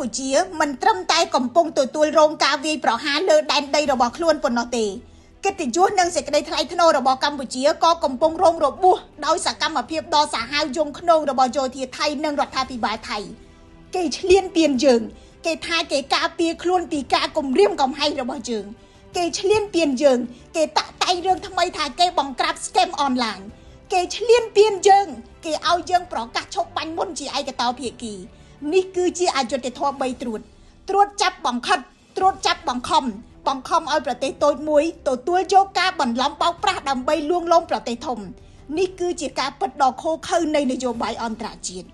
ពុជាមិនត្រឹមតែកំពុងទទួលរងការវាយប្រហារលើដែនដីរបស់ខ្លួនប៉ុណ្ណោះទេកិត្តិយសនិងសេចក្តីថ្លៃថ្នូររបស់កម្ពុជាក៏កំពុងរងរបួសដោយសកម្មភាពដ៏សាហាវយង់ឃ្នងរបស់យោធាថៃនិងរដ្ឋាភិបាលថៃគេឈ្លានពានយើងគេថាគេការពារខ្លួនពីការគំរាមកំហែងរបស់យើងគេឈ្លានពានយើងគេតាក់តែងរឿងថ្មីថាគេបង្ក្រាប scam online គេឈ្លានពានយើងគេឲ្យយើងប្រកាសឈប់បាញ់មុនជាឯកតោភាគីនេះគឺជាអយុត្តិធម៌3ត្រួតចាប់បង្ខិតត្រួតចាប់បង្ខំឲ្យប្រទេសតូចមួយទទួលយកការបន្លំបោកប្រាស់ដើម្បីលួងលោមប្រទេសធំនេះគឺជាការពិតដ៏ឃោរឃៅនៃនយោបាយអន្តរជាតិ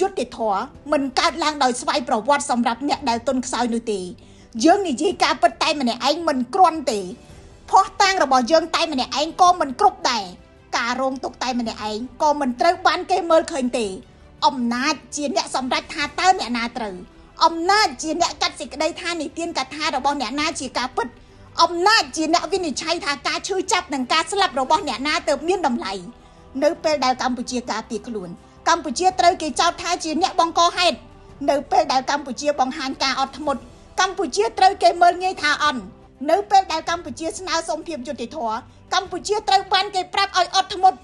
យុត្តិធម៌មិនកើតឡើងដោយស្វ័យប្រវត្តិសម្រាប់អ្នកដែលទុនខ្សោយនោះទេយើងនិយាយការពិតតែម្នាក់ឯងមិនគ្រាន់ទេភ័ស្តុតាងរបស់យើងតែម្នាក់ឯងក៏មិនគ្រប់ដែរការរងទុកតែម្នាក់ឯងក៏មិនត្រូវបានគេមើលឃើញទេអំណាចជាអ្នកសម្រេចថាតើអ្នកណាត្រូវអំណាចជាអ្នកកាត់សេចក្តីថានិទានកថារបស់អ្នកណាជាការពិតអំណាចជាអ្នកវិនិច្ឆ័យថាការឈឺចាប់និងការស្លាប់របស់អ្នកណាទើបមានតម្លៃនៅពេលដែលកម្ពុជាការពារខ្លួនកម្ពុជាត្រូវគេចោទថាជាអ្នកបង្កហេតុនៅពេលដែលកម្ពុជាបង្ហាញការអត់ធ្មត់កម្ពុជាត្រូវគេមើលងាយថាអន់នៅពេលដែលកម្ពុជាស្នើសុំភាពយុត្តិធម៌កម្ពុជាត្រូវបានគេប្រាប់ឲ្យអត់ធ្មត់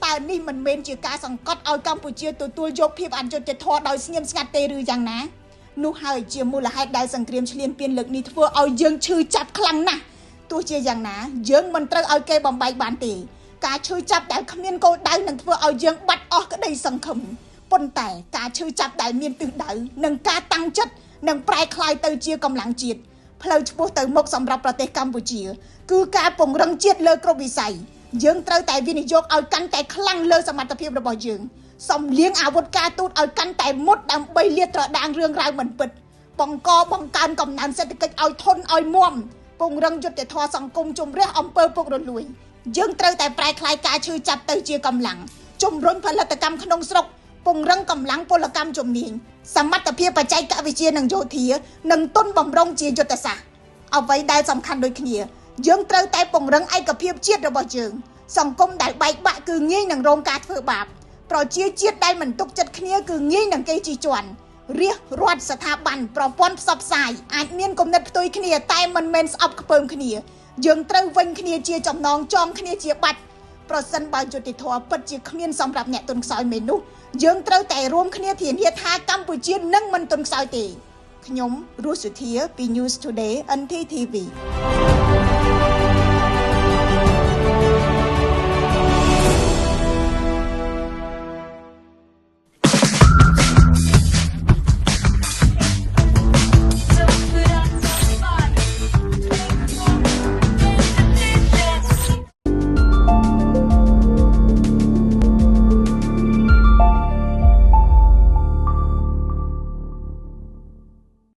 តើនេះមិនមែនជាការសង្កត់ឲ្យកម្ពុជាទទួលយកភាពអយុត្តិធម៌ដោយស្ងៀមស្ងាត់ទេឬយ៉ាងណានោះហើយជាមូលហេតុដែលសង្គ្រាមឈ្លានពានលើកនេះធ្វើឲ្យយើងឈឺចាប់ខ្លាំងណាស់ទោះជាយ៉ាងណាយើងមិនត្រូវឲ្យគេបំបែកបានទេការឈឺចាប់ដែលគ្មានគោលដៅនឹងធ្វើឲ្យយើងបាត់អស់ក្តីសង្ឃឹមប៉ុន្តែការឈឺចាប់ដែលមានទិសដៅនិងការតាំងចិត្តនឹងប្រែក្លាយទៅជាកម្លាំងជាតិផ្លូវឆ្ពោះទៅមុខសម្រាប់ប្រទេសកម្ពុជាគឺការពង្រឹងជាតិលើគ្រប់វិស័យយើងត្រូវតែវិនិយោគឲ្យកាន់តែខ្លាំងលើសមត្ថភាពរបស់យើងសំលៀងអាវុធការទូតឲ្យកាន់តែមុតដើម្បីលាតត្រដាងរឿងរ៉ាវមិនពិតបង្កើនកំណើនសេដ្ឋកិច្ចឲ្យធន់ឲ្យមាំពង្រឹងយុត្តិធម៌សង្គមជំរះអំពើពុករលួយយើងត្រូវតែប្រែក្លាយការឈឺចាប់ទៅជាកម្លាំងជំរុញផលិតកម្មក្នុងស្រុកពង្រឹងកម្លាំងពលកម្មជំនាញសមត្ថភាពបច្ចេកវិទ្យានិងយោធានិងទុនបំរុងជាយុទ្ធសាស្ត្រអ្វីដែលសំខាន់ដូចគ្នាយើងត្រូវតែពង្រឹងឯកភាពជាតិរបស់យើងសង្គមដែលបែកបាក់គឺងាយនឹងរងការធ្វើបាបប្រជាជាតិដែលមិនទុកចិត្តគ្នាគឺងាយនឹងគេជិះជាន់រាជរដ្ឋស្ថាប័នប្រព័ន្ធផ្សព្វផ្សាយអាចមានគំនិតផ្ទុយគ្នាតែមិនមែនស្អប់ខ្ពើមគ្នាយើងត្រូវវិញគ្នាជាចំណងចងគ្នាជាបាច់ប្រសិនបើយុត្តិធម៌ពិតជាគ្មានសម្រាប់អ្នកទុនខ្សោយមែននោះយើងត្រូវតែរួមគ្នាធានាថាកម្ពុជានឹងមិនទុនខ្សោយទេខ្ញុំរស់សុធាពី News Today NTTV